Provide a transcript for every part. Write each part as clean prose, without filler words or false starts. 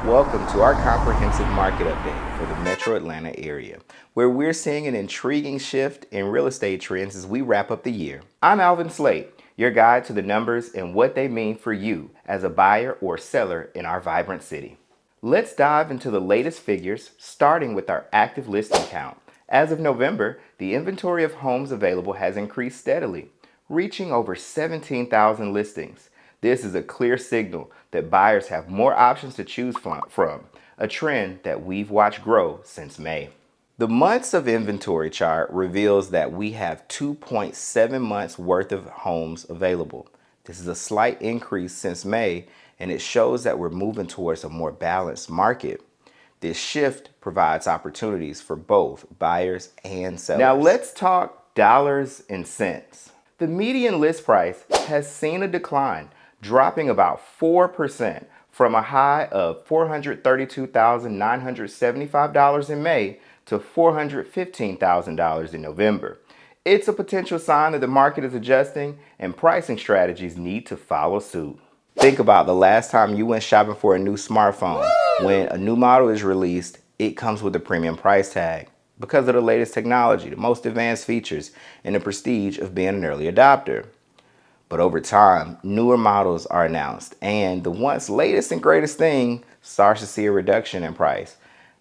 Welcome to our comprehensive market update for the Metro Atlanta area, where we're seeing an intriguing shift in real estate trends as we wrap up the year. I'm Alvin Slate, your guide to the numbers and what they mean for you as a buyer or seller in our vibrant city. Let's dive into the latest figures, starting with our active listing count. As of November, the inventory of homes available has increased steadily, reaching over 17,000 listings. This is a clear signal that buyers have more options to choose from, a trend that we've watched grow since May. The months of inventory chart reveals that we have 2.7 months worth of homes available. This is a slight increase since May, and it shows that we're moving towards a more balanced market. This shift provides opportunities for both buyers and sellers. Now let's talk dollars and cents. The median list price has seen a decline, dropping about 4% from a high of $432,975 in May to $415,000 in November. It's a potential sign that the market is adjusting and pricing strategies need to follow suit. Think about the last time you went shopping for a new smartphone. When a new model is released, it comes with a premium price tag because of the latest technology, the most advanced features, and the prestige of being an early adopter. But over time, newer models are announced, and the once latest and greatest thing starts to see a reduction in price.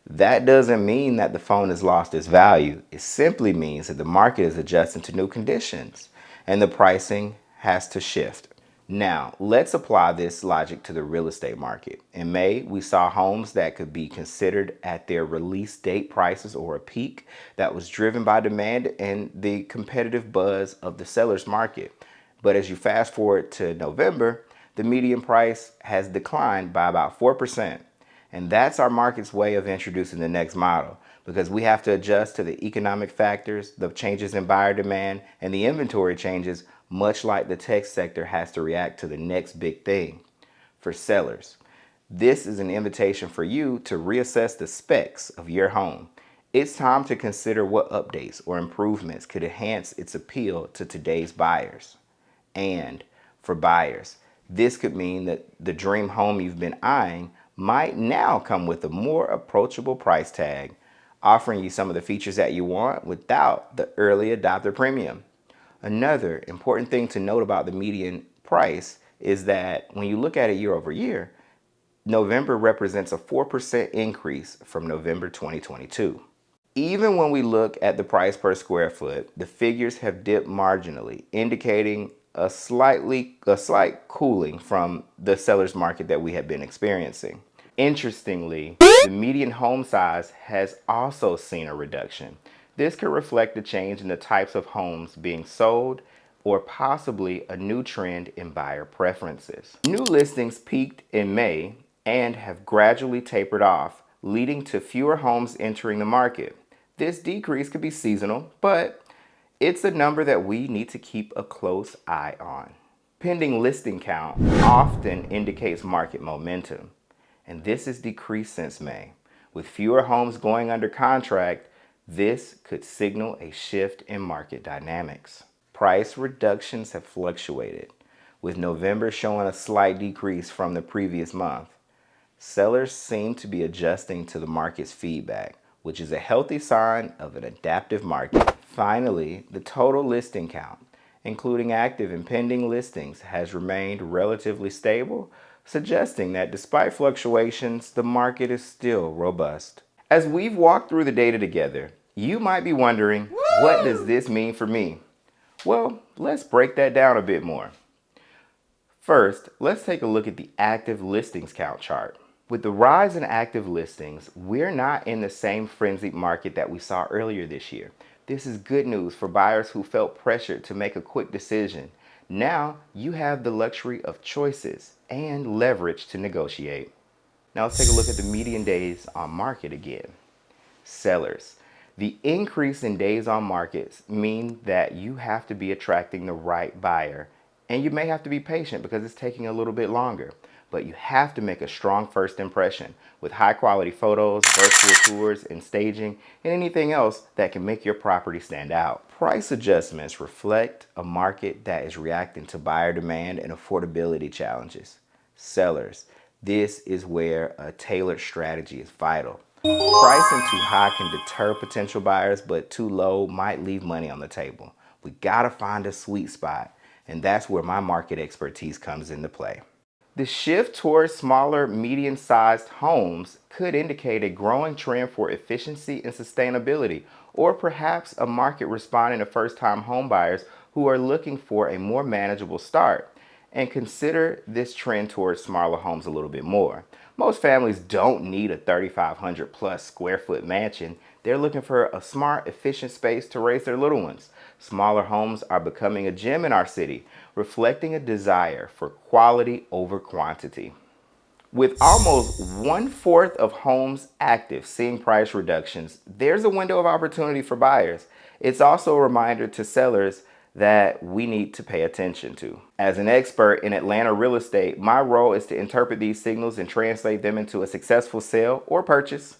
That doesn't mean that the phone has lost its value. It simply means that the market is adjusting to new conditions, and the pricing has to shift. Now, let's apply this logic to the real estate market. In May, we saw homes that could be considered at their release date prices or a peak that was driven by demand and the competitive buzz of the seller's market. But as you fast forward to November, the median price has declined by about 4%. And that's our market's way of introducing the next model, because we have to adjust to the economic factors, the changes in buyer demand, and the inventory changes, much like the tech sector has to react to the next big thing. For sellers, this is an invitation for you to reassess the specs of your home. It's time to consider what updates or improvements could enhance its appeal to today's buyers. And for buyers, this could mean that the dream home you've been eyeing might now come with a more approachable price tag, offering you some of the features that you want without the early adopter premium. Another important thing to note about the median price is that when you look at it year over year, November represents a 4% increase from November 2022. Even when we look at the price per square foot, the figures have dipped marginally, indicating a slight cooling from the seller's market that we have been experiencing. Interestingly, the median home size has also seen a reduction. This could reflect a change in the types of homes being sold or possibly a new trend in buyer preferences. New listings peaked in May and have gradually tapered off, leading to fewer homes entering the market. This decrease could be seasonal, but it's a number that we need to keep a close eye on. Pending listing count often indicates market momentum, and this has decreased since May. With fewer homes going under contract, this could signal a shift in market dynamics. Price reductions have fluctuated, with November showing a slight decrease from the previous month. Sellers seem to be adjusting to the market's feedback, which is a healthy sign of an adaptive market. Finally, the total listing count, including active and pending listings, has remained relatively stable, suggesting that despite fluctuations, the market is still robust. As we've walked through the data together, you might be wondering, what does this mean for me? Well, let's break that down a bit more. First, let's take a look at the active listings count chart. With the rise in active listings, we're not in the same frenzied market that we saw earlier this year. This is good news for buyers who felt pressured to make a quick decision. Now you have the luxury of choices and leverage to negotiate. Now let's take a look at the median days on market again. Sellers. The increase in days on markets mean that you have to be attracting the right buyer, and you may have to be patient because it's taking a little bit longer. But you have to make a strong first impression with high quality photos, virtual tours, and staging, and anything else that can make your property stand out. Price adjustments reflect a market that is reacting to buyer demand and affordability challenges. Sellers. This is where a tailored strategy is vital. Pricing too high can deter potential buyers, but too low might leave money on the table. We gotta find a sweet spot, and that's where my market expertise comes into play. The shift towards smaller, medium-sized homes could indicate a growing trend for efficiency and sustainability, or perhaps a market responding to first-time homebuyers who are looking for a more manageable start. And consider this trend towards smaller homes a little bit more. Most families don't need a 3,500 plus square foot mansion. They're looking for a smart, efficient space to raise their little ones. Smaller homes are becoming a gem in our city, reflecting a desire for quality over quantity. With almost 1/4 of homes active seeing price reductions, there's a window of opportunity for buyers. It's also a reminder to sellers that we need to pay attention to. As an expert in Atlanta real estate, my role is to interpret these signals and translate them into a successful sale or purchase.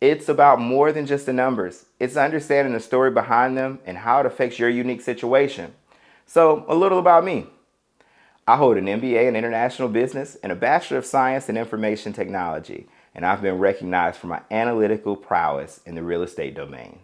It's about more than just the numbers. It's understanding the story behind them and how it affects your unique situation. So, a little about me. I hold an MBA in International Business and a Bachelor of Science in Information Technology, and I've been recognized for my analytical prowess in the real estate domain.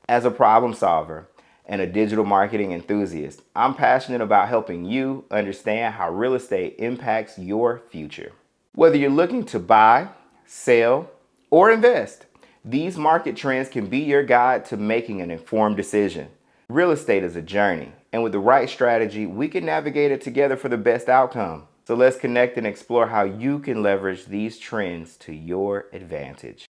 As a problem solver and a digital marketing enthusiast, I'm passionate about helping you understand how real estate impacts your future. Whether you're looking to buy, sell, or invest, these market trends can be your guide to making an informed decision. Real estate is a journey, and with the right strategy, we can navigate it together for the best outcome. So let's connect and explore how you can leverage these trends to your advantage.